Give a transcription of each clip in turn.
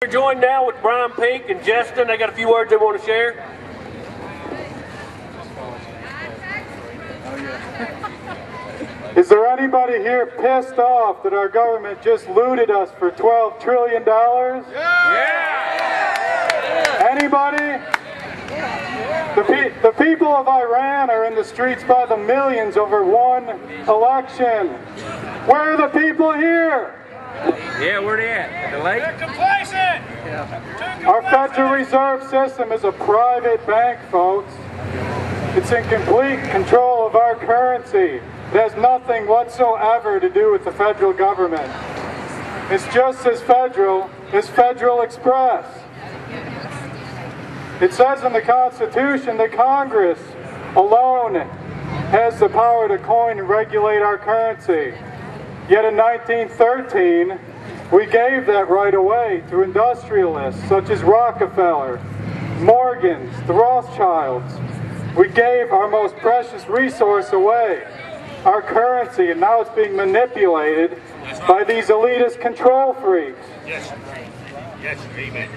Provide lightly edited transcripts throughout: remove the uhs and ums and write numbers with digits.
We're joined now with Brian Pink and Justin. They got a few words they want to share. Is there anybody here pissed off that our government just looted us for $12 trillion? Yeah! Anybody? The people of Iran are in the streets by the millions over one election. Where are the people here? Yeah, where they at? At the lake? They're complacent! Yeah. Our Federal Reserve System is a private bank, folks. It's in complete control of our currency. It has nothing whatsoever to do with the federal government. It's just as federal as Federal Express. It says in the Constitution that Congress alone has the power to coin and regulate our currency. Yet in 1913, we gave that right away to industrialists such as Rockefeller, Morgans, the Rothschilds. We gave our most precious resource away, our currency, and now it's being manipulated by these elitist control freaks. Yes. Yes, amen.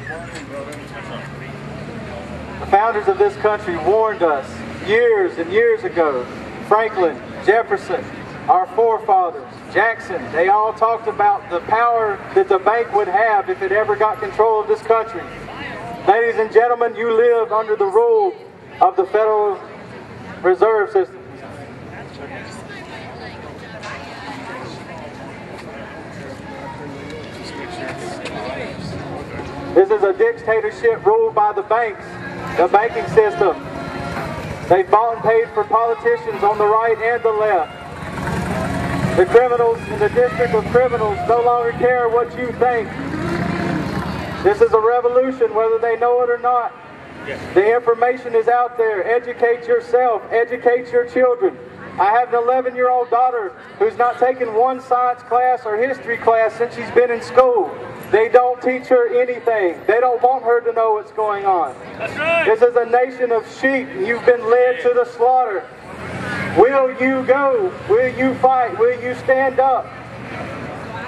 The founders of this country warned us years and years ago. Franklin, Jefferson, our forefathers, Jackson, they all talked about the power that the bank would have if it ever got control of this country. Ladies and gentlemen, you live under the rule of the Federal Reserve System. This is a dictatorship ruled by the banks, the banking system. They bought and paid for politicians on the right and the left. The criminals in the district of criminals no longer care what you think. This is a revolution, whether they know it or not. The information is out there. Educate yourself. Educate your children. I have an 11-year-old daughter who's not taken one science class or history class since she's been in school. They don't teach her anything. They don't want her to know what's going on. That's right. This is a nation of sheep, and you've been led to the slaughter. Will you go? Will you fight? Will you stand up?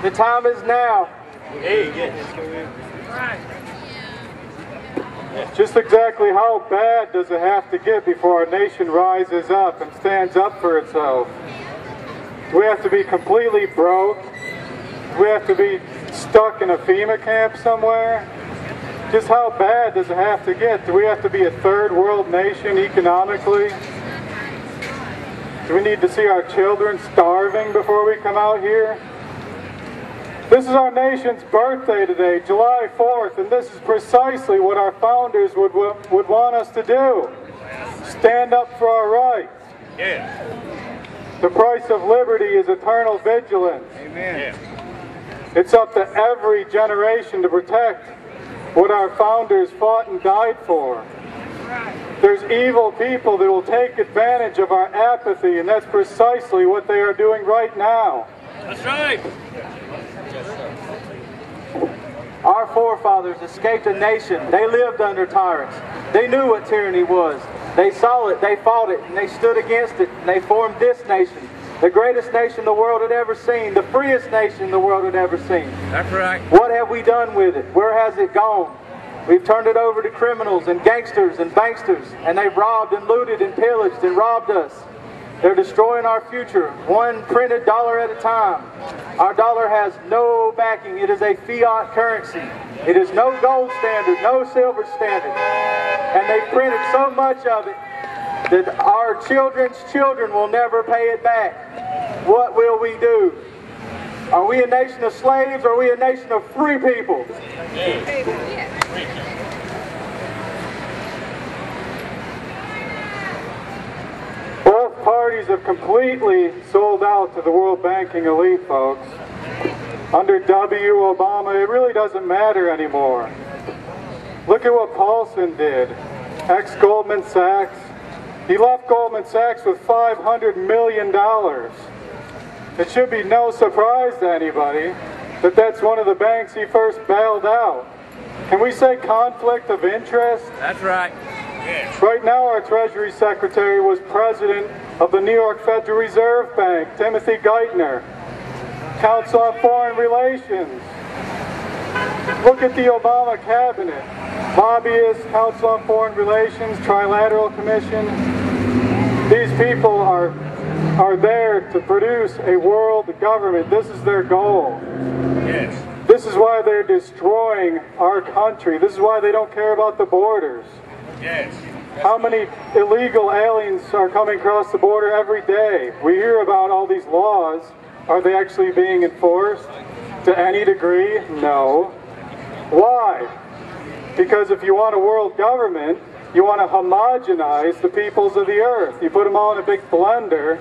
The time is now. Hey, yes. Just exactly how bad does it have to get before our nation rises up and stands up for itself? Do we have to be completely broke? Do we have to be stuck in a FEMA camp somewhere? Just how bad does it have to get? Do we have to be a third world nation economically? Do we need to see our children starving before we come out here? This is our nation's birthday today, July 4th, and this is precisely what our founders would want us to do. Stand up for our rights. Yeah. The price of liberty is eternal vigilance. Amen. Yeah. It's up to every generation to protect what our founders fought and died for. There's evil people that will take advantage of our apathy, and that's precisely what they are doing right now. That's right. Our forefathers escaped a nation. They lived under tyrants. They knew what tyranny was. They saw it, they fought it, and they stood against it, and they formed this nation. The greatest nation the world had ever seen. The freest nation the world had ever seen. That's right. What have we done with it? Where has it gone? We've turned it over to criminals and gangsters and banksters, and they've robbed and looted and pillaged and robbed us. They're destroying our future, one printed dollar at a time. Our dollar has no backing. It is a fiat currency. It is no gold standard, no silver standard. And they've printed so much of it that our children's children will never pay it back. What will we do? Are we a nation of slaves or are we a nation of free people? Both parties have completely sold out to the world banking elite, folks. Under W. Obama, it really doesn't matter anymore. Look at what Paulson did. Ex-Goldman Sachs. He left Goldman Sachs with $500 million. It should be no surprise to anybody that that's one of the banks he first bailed out. Can we say conflict of interest? That's right. Right now our Treasury Secretary was president of the New York Federal Reserve Bank, Timothy Geithner. Council on Foreign Relations. Look at the Obama cabinet. Lobbyists, Council on Foreign Relations, Trilateral Commission. These people are there to produce a world government. This is their goal. Yes. This is why they're destroying our country. This is why they don't care about the borders. Yes. How many illegal aliens are coming across the border every day? We hear about all these laws. Are they actually being enforced to any degree? No. Why? Because if you want a world government, you want to homogenize the peoples of the earth. You put them all in a big blender,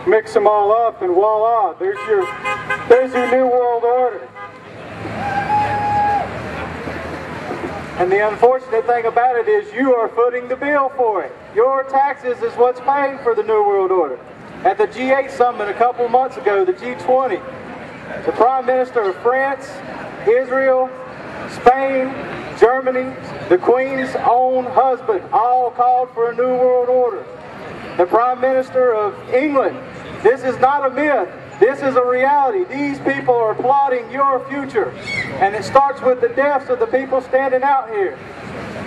mix them all up, and voila, there's your new world order. And the unfortunate thing about it is you are footing the bill for it. Your taxes is what's paying for the New World Order. At the G8 summit a couple months ago, the G20, the Prime Minister of France, Israel, Spain, Germany, the Queen's own husband, all called for a New World Order. The Prime Minister of England, this is not a myth. This is a reality. These people are plotting your future. And it starts with the deaths of the people standing out here.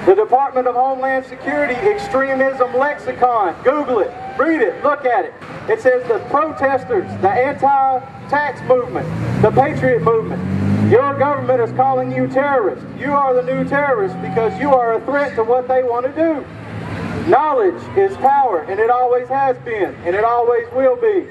The Department of Homeland Security Extremism Lexicon. Google it. Read it. Look at it. It says the protesters, the anti-tax movement, the patriot movement. Your government is calling you terrorists. You are the new terrorists because you are a threat to what they want to do. Knowledge is power, and it always has been, and it always will be.